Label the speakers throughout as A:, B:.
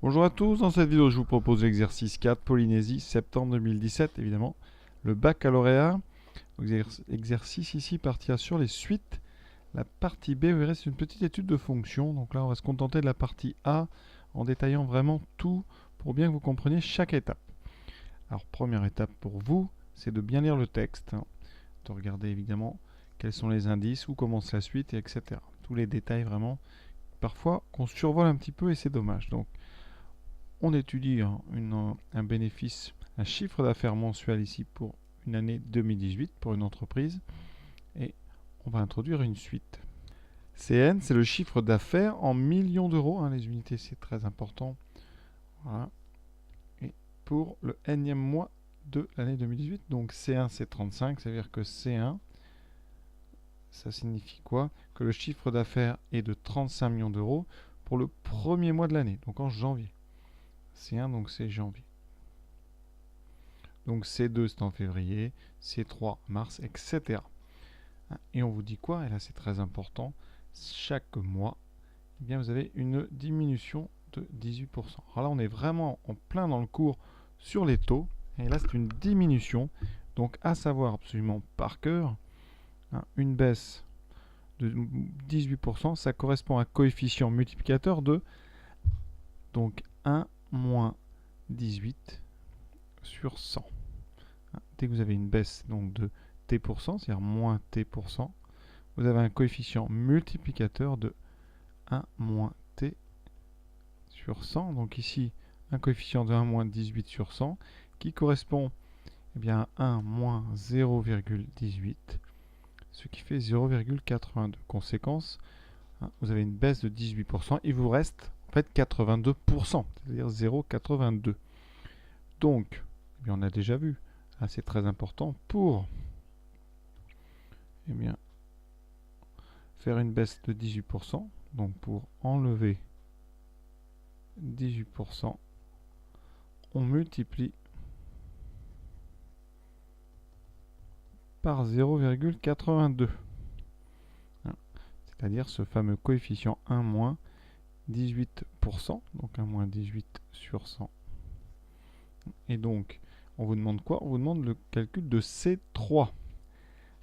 A: Bonjour à tous, dans cette vidéo je vous propose l'exercice 4, Polynésie, septembre 2017, évidemment, le baccalauréat. Exercice ici, partie A sur les suites. La partie B, vous verrez, c'est une petite étude de fonction. Donc là, on va se contenter de la partie A en détaillant vraiment tout pour bien que vous compreniez chaque étape. Alors, première étape pour vous, c'est de bien lire le texte, de regarder évidemment quels sont les indices, où commence la suite, etc. Tous les détails vraiment, parfois qu'on survole un petit peu et c'est dommage. Donc, on étudie un bénéfice, un chiffre d'affaires mensuel ici pour une année 2018 pour une entreprise et on va introduire une suite. CN, c'est le chiffre d'affaires en millions d'euros. Les unités, c'est très important. Voilà. Et pour le nème mois de l'année 2018, donc C1, c'est 35. Ça veut dire que C1, ça signifie quoi? Que le chiffre d'affaires est de 35 millions d'euros pour le premier mois de l'année, donc en janvier. C1, donc c'est janvier. Donc C2 c'est en février, C3 mars, etc. Et on vous dit quoi? Et là c'est très important, chaque mois, eh bien vous avez une diminution de 18%. Alors là on est vraiment en plein dans le cours sur les taux, et là c'est une diminution, donc à savoir absolument par cœur, une baisse de 18%, ça correspond à un coefficient multiplicateur de donc 1 moins 18 sur 100. Dès que vous avez une baisse donc de t%, c'est-à-dire moins t%, vous avez un coefficient multiplicateur de 1 moins t sur 100. Donc ici, un coefficient de 1 moins 18 sur 100 qui correspond bien, à 1 moins 0,18, ce qui fait 0,82. Conséquence, vous avez une baisse de 18%, il vous reste en fait 82%, c'est-à-dire 0,82. Donc, eh bien, on a déjà vu, c'est très important pour faire une baisse de 18%. Donc pour enlever 18%, on multiplie par 0,82. C'est-à-dire ce fameux coefficient 1 moins 18%. Donc 1 moins 18 sur 100. Et donc, on vous demande quoi? On vous demande le calcul de C3.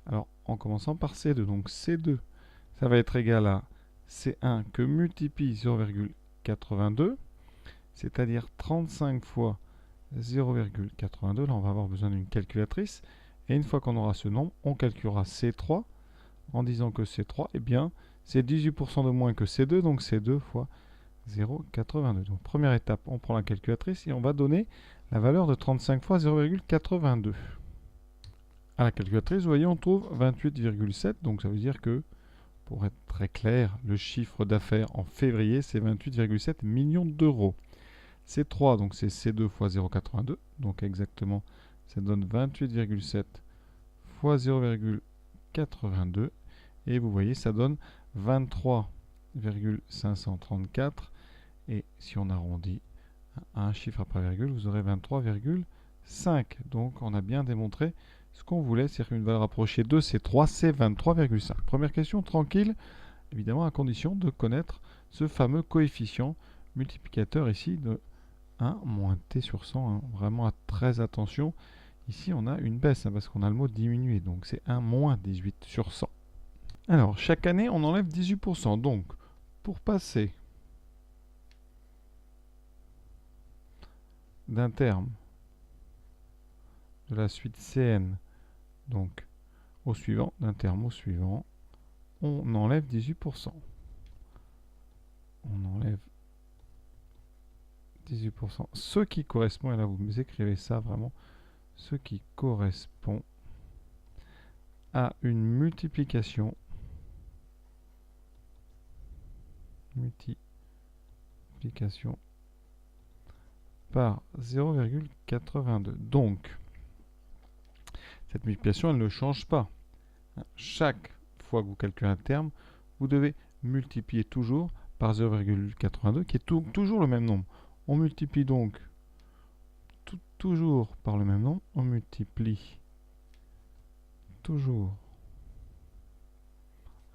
A: Alors, en commençant par C2. Donc C2, ça va être égal à C1 que multiplie 0,82, c'est-à-dire 35 fois 0,82. Là, on va avoir besoin d'une calculatrice. Et une fois qu'on aura ce nombre, on calculera C3 en disant que C3, eh bien, c'est 18% de moins que C2, donc C2 fois 0,82. Donc, première étape, on prend la calculatrice et on va donner la valeur de 35 fois 0,82. À la calculatrice, vous voyez, on trouve 28,7. Donc, ça veut dire que, pour être très clair, le chiffre d'affaires en février, c'est 28,7 millions d'euros. C3, donc c'est C2 fois 0,82. Donc, exactement, ça donne 28,7 fois 0,82. Et vous voyez, ça donne 23,534. Et si on arrondit à un chiffre après virgule, vous aurez 23,5. Donc on a bien démontré ce qu'on voulait, c'est-à-dire qu'une valeur approchée de C3, c'est 23,5. Première question, tranquille, évidemment à condition de connaître ce fameux coefficient multiplicateur ici de 1 moins t sur 100. Vraiment très attention. Ici on a une baisse parce qu'on a le mot diminuer, donc c'est 1 moins 18 sur 100. Alors, chaque année, on enlève 18%. Donc, pour passer d'un terme de la suite CN donc au suivant, d'un terme au suivant, on enlève 18%. On enlève 18%. Ce qui correspond, et là vous écrivez ça vraiment, ce qui correspond à une multiplication par 0,82. Donc, cette multiplication, elle ne change pas. Chaque fois que vous calculez un terme, vous devez multiplier toujours par 0,82, qui est toujours le même nombre. On multiplie donc toujours par le même nombre. On multiplie toujours.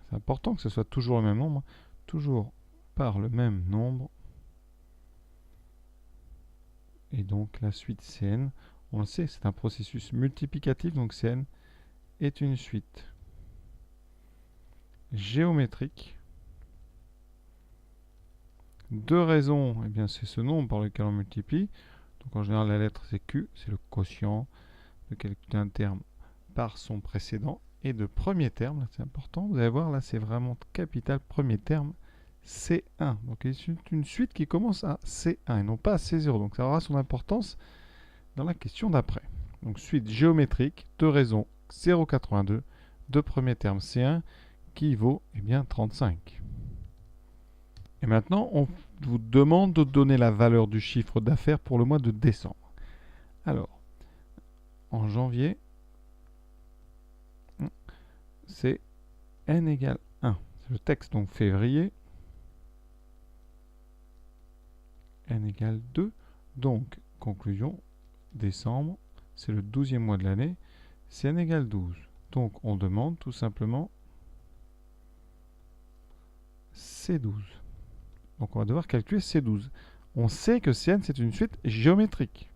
A: C'est important que ce soit toujours le même nombre. Toujours par le même nombre. Et donc la suite Cn, on le sait, c'est un processus multiplicatif, donc Cn est une suite géométrique de raisons, eh bien c'est ce nombre par lequel on multiplie. Donc en général la lettre c'est Q, c'est le quotient de calculer un terme par son précédent. Et de premier terme, c'est important, vous allez voir là c'est vraiment capital, premier terme C1. Donc c'est une suite qui commence à C1 et non pas à C0. Donc ça aura son importance dans la question d'après. Donc suite géométrique de raison 0,82 de premier terme C1 qui vaut eh bien 35. Et maintenant, on vous demande de donner la valeur du chiffre d'affaires pour le mois de décembre. Alors, en janvier, c'est n égale 1. C'est le texte, donc février, n égale 2. Donc, conclusion, décembre, c'est le 12e mois de l'année, c'est n égale 12. Donc, on demande tout simplement C12. Donc on va devoir calculer C12. On sait que Cn c'est une suite géométrique.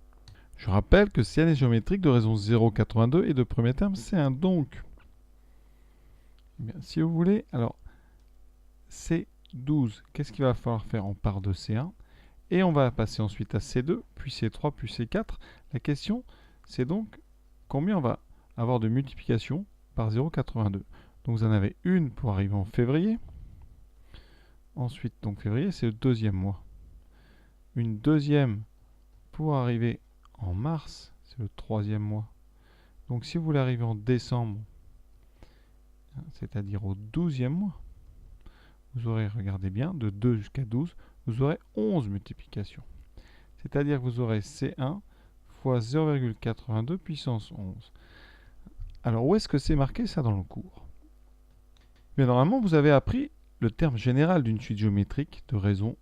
A: Je rappelle que Cn est géométrique de raison 0,82 et de premier terme C1. Donc, eh bien, si vous voulez, alors C12, qu'est-ce qu'il va falloir faire? On part de C1 et on va passer ensuite à C2, puis C3, puis C4. La question, c'est donc combien on va avoir de multiplication par 0,82. Donc vous en avez une pour arriver en février. Ensuite, donc février, c'est le deuxième mois. Une deuxième pour arriver en mars, c'est le troisième mois. Donc si vous voulez arriver en décembre, c'est-à-dire au 12e mois, vous aurez, regardez bien, de 2 jusqu'à 12, vous aurez 11 multiplications. C'est-à-dire que vous aurez C1 fois 0,82 puissance 11. Alors où est-ce que c'est marqué ça dans le cours? Mais normalement, vous avez appris le terme général d'une suite géométrique de raison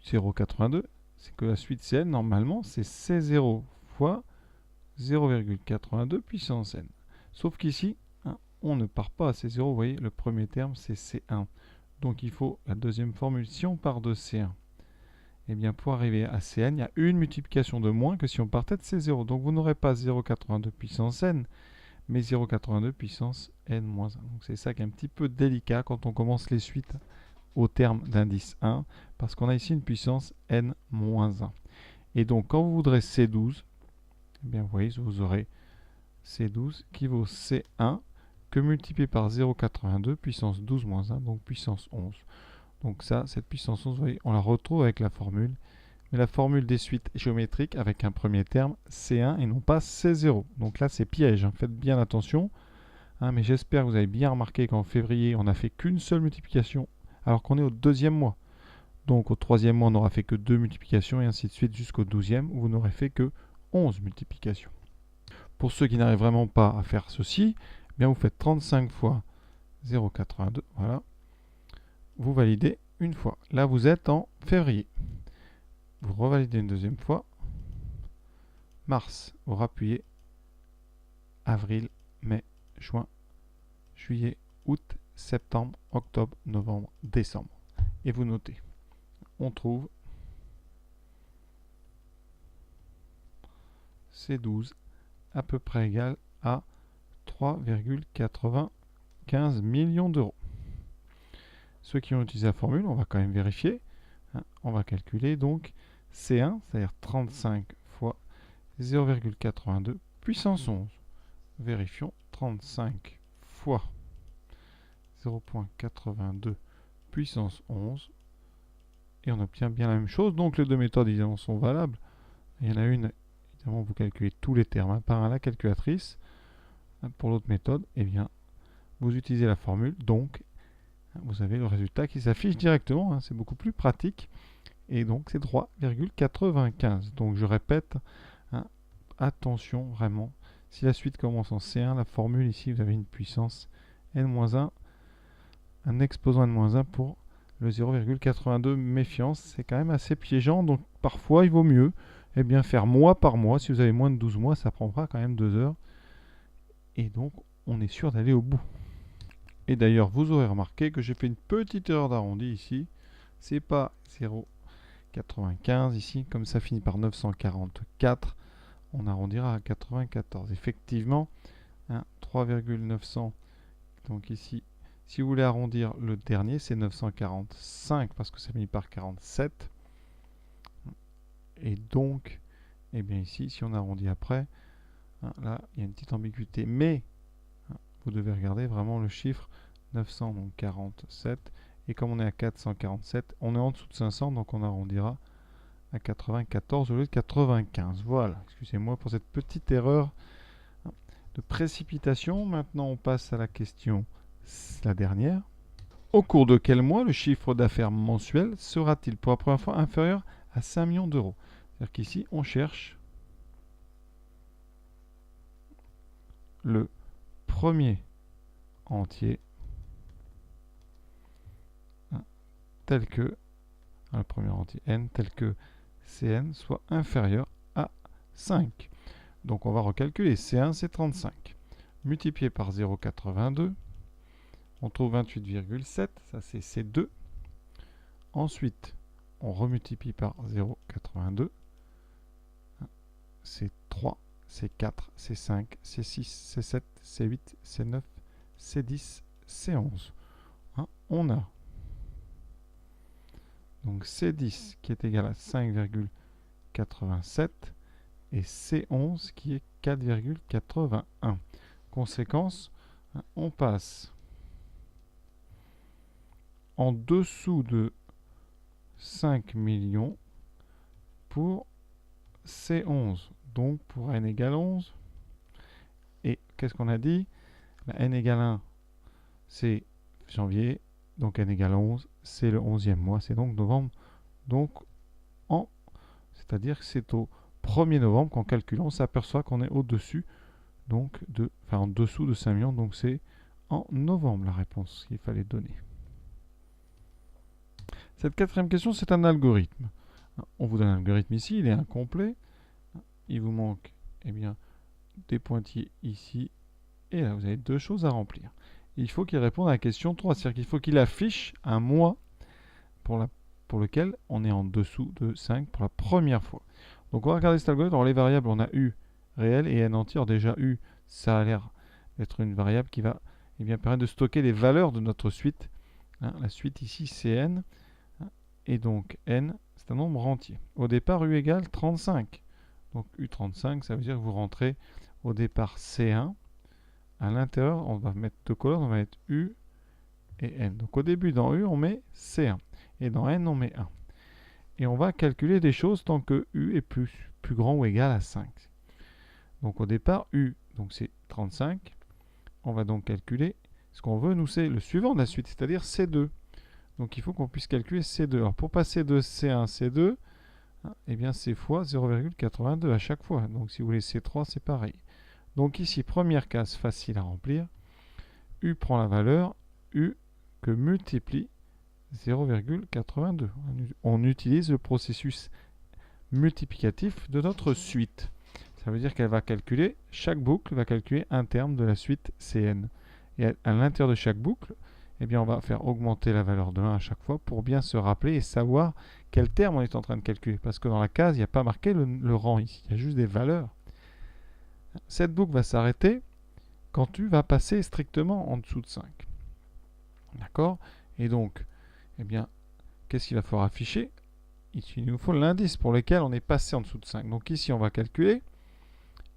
A: 0,82, c'est que la suite Cn, normalement, c'est C0 fois 0,82 puissance n. Sauf qu'ici, hein, on ne part pas à C0, vous voyez, le premier terme, c'est C1. Donc il faut la deuxième formule. Si on part de C1, eh bien pour arriver à Cn, il y a une multiplication de moins que si on partait de C0. Donc vous n'aurez pas 0,82 puissance n, mais 0,82 puissance n-1. Donc c'est ça qui est un petit peu délicat quand on commence les suites au terme d'indice 1, parce qu'on a ici une puissance n-1. Et donc quand vous voudrez C12, eh bien vous voyez, vous aurez C12 qui vaut C1 que multiplié par 0,82 puissance 12 moins 1, donc puissance 11. Donc ça, cette puissance 11, vous voyez, on la retrouve avec la formule. Mais la formule des suites géométriques avec un premier terme C1 et non pas C0. Donc là, c'est piège, hein. Faites bien attention. Hein, mais j'espère que vous avez bien remarqué qu'en février, on n'a fait qu'une seule multiplication, alors qu'on est au deuxième mois. Donc au troisième mois, on n'aura fait que 2 multiplications, et ainsi de suite jusqu'au 12e, où vous n'aurez fait que 11 multiplications. Pour ceux qui n'arrivent vraiment pas à faire ceci, eh bien vous faites 35 fois 0,82, voilà. Vous validez une fois. Là, vous êtes en février. Vous revalidez une deuxième fois. Mars, vous rappuyez. Avril, mai, juin, juillet, août, septembre, octobre, novembre, décembre. Et vous notez. On trouve C12 à peu près égal à 3,95 millions d'euros. Ceux qui ont utilisé la formule, on va quand même vérifier. Hein, on va calculer donc C1, c'est-à-dire 35 fois 0,82 puissance 11. Vérifions 35 fois 0,82 puissance 11. Et on obtient bien la même chose. Donc les deux méthodes évidemment sont valables. Il y en a une, évidemment vous calculez tous les termes par la calculatrice. Pour l'autre méthode, eh bien, vous utilisez la formule. Donc vous avez le résultat qui s'affiche directement. Hein, c'est beaucoup plus pratique. Et donc c'est 3,95. Donc je répète, hein, attention vraiment. Si la suite commence en C1, la formule ici, vous avez une puissance n-1, un exposant n-1 pour le 0,82. Méfiance, c'est quand même assez piégeant. Donc parfois, il vaut mieux eh bien, faire mois par mois. Si vous avez moins de 12 mois, ça prendra quand même 2 heures. Et donc, on est sûr d'aller au bout. Et d'ailleurs, vous aurez remarqué que j'ai fait une petite erreur d'arrondi ici. C'est pas 95 ici, comme ça finit par 944, on arrondira à 94. Effectivement, hein, 3,900. Donc ici, si vous voulez arrondir le dernier, c'est 945 parce que ça finit par 47. Et donc, eh bien ici, si on arrondit après, hein, là, il y a une petite ambiguïté. Mais, hein, vous devez regarder vraiment le chiffre 947. Et comme on est à 447, on est en dessous de 500, donc on arrondira à 94 au lieu de 95. Voilà, excusez-moi pour cette petite erreur de précipitation. Maintenant, on passe à la question, la dernière. Au cours de quel mois le chiffre d'affaires mensuel sera-t-il pour la première fois inférieur à 5 millions d'euros? C'est-à-dire qu'ici, on cherche le premier entier tel que, le premier entier n tel que Cn soit inférieur à 5. Donc on va recalculer. C1 c'est 35. Multiplié par 0,82, on trouve 28,7, ça c'est C2. Ensuite, on remultiplie par 0,82. C3, C4, C5, C6, C7, C8, C9, C10, C11. Hein, on a donc C10 qui est égal à 5,87 et C11 qui est 4,81. Conséquence, on passe en dessous de 5 millions pour C11. Donc pour n égale 11. Et qu'est-ce qu'on a dit? N égale 1, c'est janvier. Donc n égale 11, c'est le 11e mois, c'est donc novembre. Donc, c'est-à-dire que c'est au 1er novembre qu'en calculant, on s'aperçoit qu'on est au-dessus, donc en dessous de 5 millions. Donc c'est en novembre la réponse qu'il fallait donner. Cette quatrième question, c'est un algorithme. On vous donne un algorithme ici, il est incomplet. Il vous manque des pointillés ici. Et là, vous avez deux choses à remplir. Il faut qu'il réponde à la question 3, c'est-à-dire qu'il faut qu'il affiche un mois pour lequel on est en dessous de 5 pour la première fois. Donc on va regarder cet algorithme. Alors les variables, on a U réel et N entier. Alors déjà U, ça a l'air d'être une variable qui va permettre de stocker les valeurs de notre suite. Hein, la suite ici, c'est N. Et donc N, c'est un nombre entier. Au départ, U égale 35. Donc U35, ça veut dire que vous rentrez au départ C1. À l'intérieur, on va mettre deux colonnes, on va mettre U et N. Donc au début, dans U, on met C1. Et dans N, on met 1. Et on va calculer des choses tant que U est plus grand ou égal à 5. Donc au départ, U, donc c'est 35. On va donc calculer. Ce qu'on veut, nous, c'est le suivant de la suite, c'est-à-dire C2. Donc il faut qu'on puisse calculer C2. Alors pour passer de C1 à C2, eh bien c'est fois 0,82 à chaque fois. Donc si vous voulez C3, c'est pareil. Donc ici, première case facile à remplir. U prend la valeur U que multiplie 0,82. On utilise le processus multiplicatif de notre suite. Ça veut dire qu'elle va calculer, chaque boucle va calculer un terme de la suite Cn. Et à l'intérieur de chaque boucle, on va faire augmenter la valeur de 1 à chaque fois pour bien se rappeler et savoir quel terme on est en train de calculer. Parce que dans la case, il n'y a pas marqué le rang ici, il y a juste des valeurs. Cette boucle va s'arrêter quand tu vas passer strictement en dessous de 5. D'accord? Et donc, qu'est-ce qu'il va falloir afficher? Ici, il nous faut l'indice pour lequel on est passé en dessous de 5. Donc ici, on va calculer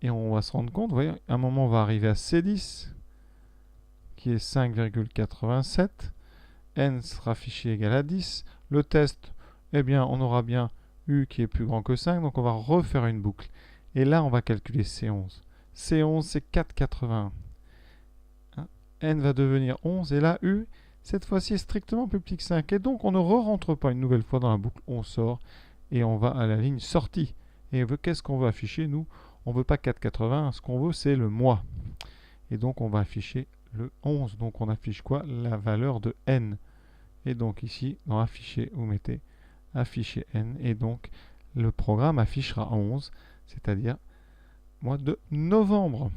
A: et on va se rendre compte, vous voyez, à un moment, on va arriver à C10 qui est 5,87. N sera affiché égal à 10. Le test, on aura bien U qui est plus grand que 5, donc on va refaire une boucle. Et là, on va calculer C11. C11, c'est 4,81. N va devenir 11, et là, U, cette fois-ci, est strictement plus petit que 5. Et donc, on ne re-rentre pas une nouvelle fois dans la boucle. On sort, et on va à la ligne sortie. Et qu'est-ce qu'on veut afficher, nous? On ne veut pas 4,81, ce qu'on veut, c'est le mois. Et donc, on va afficher le 11. Donc, on affiche quoi? La valeur de N. Et donc, ici, dans afficher, vous mettez afficher N. Et donc, le programme affichera 11, c'est-à-dire mois de novembre.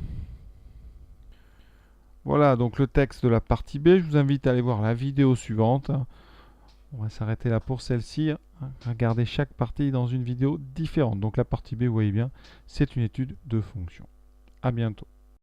A: Voilà donc le texte de la partie B. Je vous invite à aller voir la vidéo suivante On va s'arrêter là pour celle-ci. Regardez chaque partie dans une vidéo différente. Donc la partie B, vous voyez bien, c'est une étude de fonction. À bientôt.